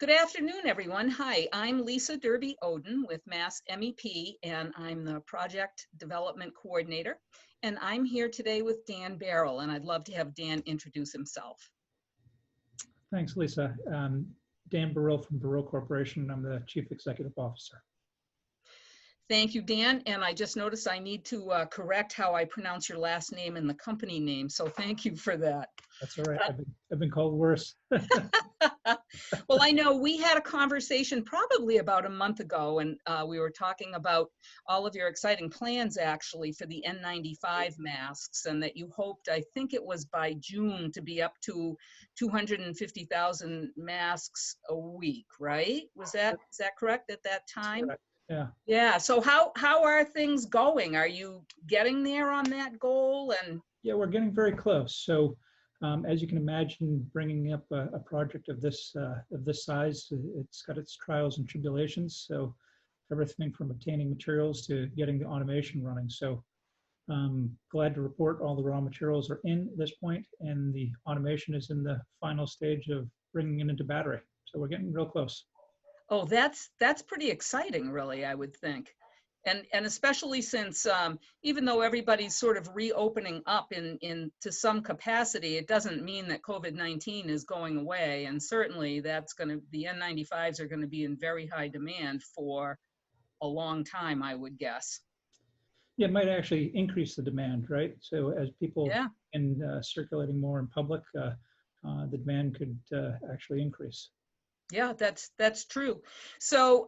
Good afternoon, everyone. Hi, I'm Lisa Derby Oden with MassMEP, and I'm the Project Development Coordinator. And I'm here today with Dan Baril, and I'd love to have Dan introduce himself. Thanks, Lisa. Dan Baril from Baril Corporation. I'm the Chief Executive Officer. Thank you, Dan. And I just noticed I need to correct how I pronounce your last name and the company name. So thank you for that. That's all right. I've been called worse. Well, I know we had a conversation probably about a month ago, and we were talking about all of your exciting plans actually for the N95 masks, and that you hoped, I think it was by June, to be up to 250,000 masks a week, right? Is that correct at that time? Correct. Yeah. Yeah. So how are things going? Are you getting there on that goal? And yeah, we're getting very close. So as you can imagine, bringing up a project of this size, it's got its trials and tribulations. So everything from obtaining materials to getting the automation running. So glad to report all the raw materials are in at this point, and the automation is in the final stage of bringing it into battery. So we're getting real close. oh, that's pretty exciting, really, I would think. And especially since even though everybody's sort of reopening up to some capacity, it doesn't mean that COVID-19 is going away. And certainly the N95s are going to be in very high demand for a long time, I would guess. Yeah, it might actually increase the demand, right? So as people in circulating more in public, the demand could actually increase. Yeah, that's true. So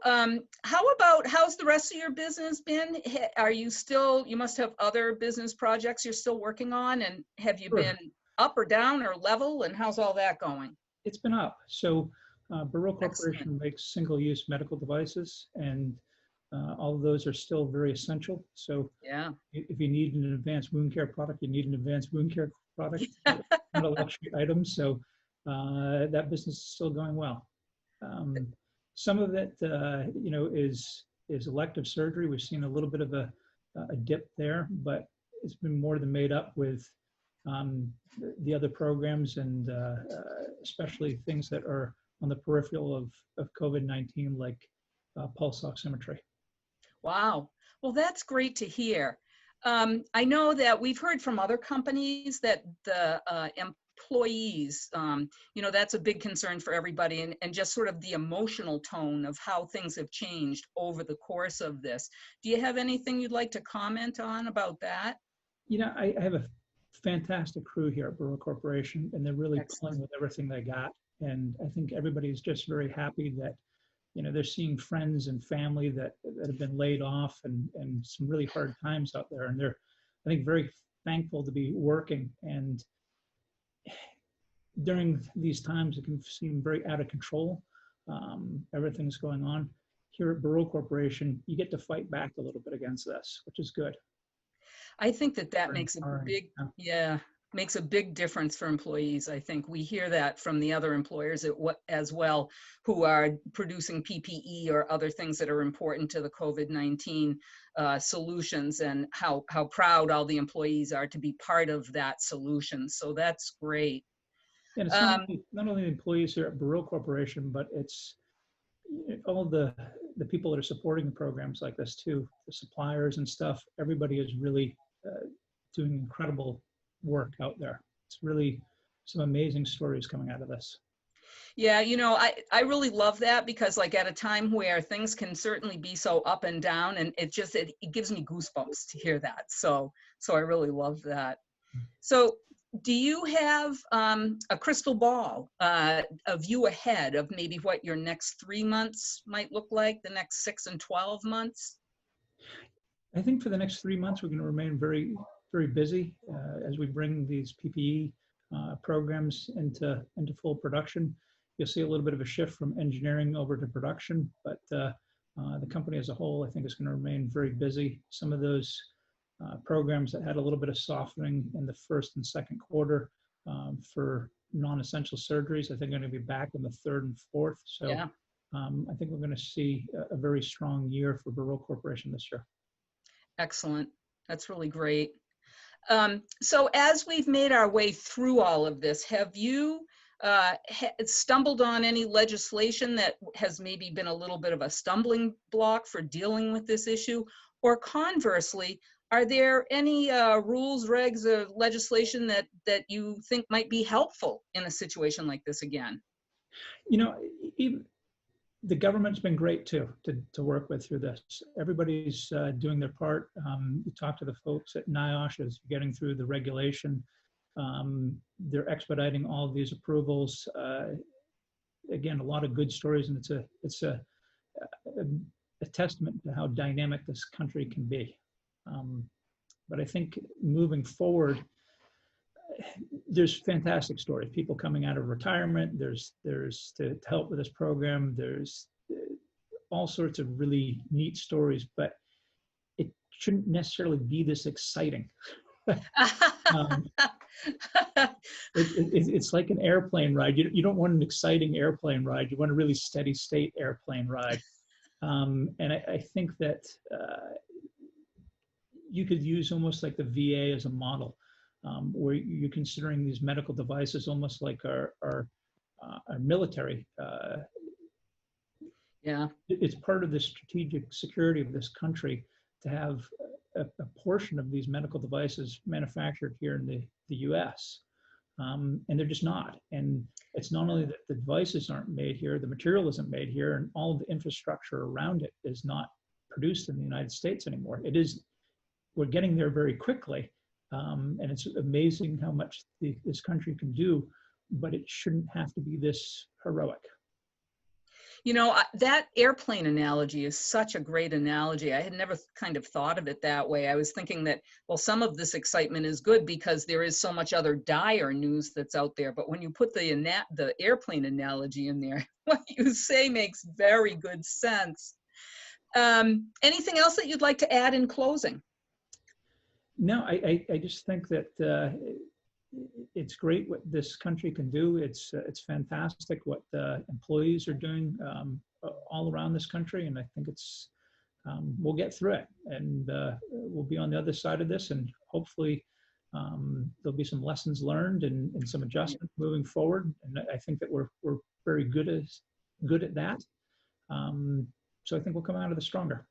how's the rest of your business been? Are you you must have other business projects you're still working on, and have you been up or down or level, and how's all that going? It's been up. So Baril Corporation Excellent. makes single-use medical devices, and all of those are still very essential. So Yeah. if you need an advanced wound care product, you need an advanced wound care product, not a luxury item. So that business is still going well. Some of it, is elective surgery. We've seen a little bit of a dip there, but it's been more than made up with the other programs, and especially things that are on the peripheral of COVID-19, like pulse oximetry. Wow. Well, that's great to hear. I know that we've heard from other companies that the employees, that's a big concern for everybody, and just sort of the emotional tone of how things have changed over the course of this. Do you have anything you'd like to comment on about that? I have a fantastic crew here at Baril Corporation, and they're really pulling with everything they got. And I think everybody's just very happy that, they're seeing friends and family that have been laid off, and some really hard times out there. And they're, I think, very thankful to be working. And during these times, it can seem very out of control. Everything's going on. Here at Baril Corporation, you get to fight back a little bit against this, which is good. I think that makes makes a big difference for employees. I think we hear that from the other employers as well, who are producing PPE or other things that are important to the COVID-19 solutions, and how proud all the employees are to be part of that solution. So that's great. And it's not only the employees here at Baril Corporation, but it's all the people that are supporting the programs like this too, the suppliers and stuff. Everybody is really doing incredible work out there. It's really some amazing stories coming out of this. Yeah, I really love that, because like at a time where things can certainly be so up and down, and it gives me goosebumps to hear that. So I really love that. So do you have a crystal ball, a view ahead of maybe what your next 3 months might look like, the next 6 and 12 months? I think for the next 3 months, we're going to remain very, very busy as we bring these PPE programs into full production. You'll see a little bit of a shift from engineering over to production, but the company as a whole, I think, is going to remain very busy. Some of those programs that had a little bit of softening in the first and second quarter for non-essential surgeries, I think are going to be back in the third and fourth. So yeah. I think we're going to see a very strong year for Baril Corporation this year. Excellent. That's really great. So as we've made our way through all of this, have you stumbled on any legislation that has maybe been a little bit of a stumbling block for dealing with this issue? Or conversely, are there any rules, regs, or legislation that you think might be helpful in a situation like this again? You know, even the government's been great too to work with through this. Everybody's doing their part. You talk to the folks at NIOSH as getting through the regulation. They're expediting all of these approvals. Again, a lot of good stories, and it's a testament to how dynamic this country can be. But I think moving forward, there's fantastic stories. People coming out of retirement. There's to help with this program. There's all sorts of really neat stories, but it shouldn't necessarily be this exciting. It's like an airplane ride. You don't want an exciting airplane ride. You want a really steady state airplane ride. And I think that you could use almost like the VA as a model, where you're considering these medical devices almost like our military. Yeah. It's part of the strategic security of this country to have a portion of these medical devices manufactured here in the US. And they're just not. And it's not only that the devices aren't made here, the material isn't made here, and all of the infrastructure around it is not produced in the United States anymore. It is, we're getting there very quickly. And it's amazing how much this country can do, but it shouldn't have to be this heroic. You know, that airplane analogy is such a great analogy. I had never kind of thought of it that way. I was thinking that, well, some of this excitement is good because there is so much other dire news that's out there. But when you put the airplane analogy in there, what you say makes very good sense. Anything else that you'd like to add in closing? No, I just think that it's great what this country can do. It's fantastic what the employees are doing all around this country, and I think it's we'll get through it, and we'll be on the other side of this, and hopefully there'll be some lessons learned and some adjustment moving forward. And I think that we're very good at that. So I think we'll come out of this stronger.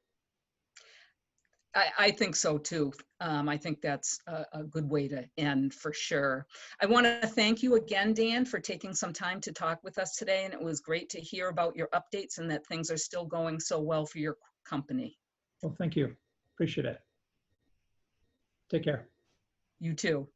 I think so too. I think that's a good way to end for sure. I want to thank you again, Dan, for taking some time to talk with us today. And it was great to hear about your updates and that things are still going so well for your company. Well, thank you. Appreciate it. Take care. You too.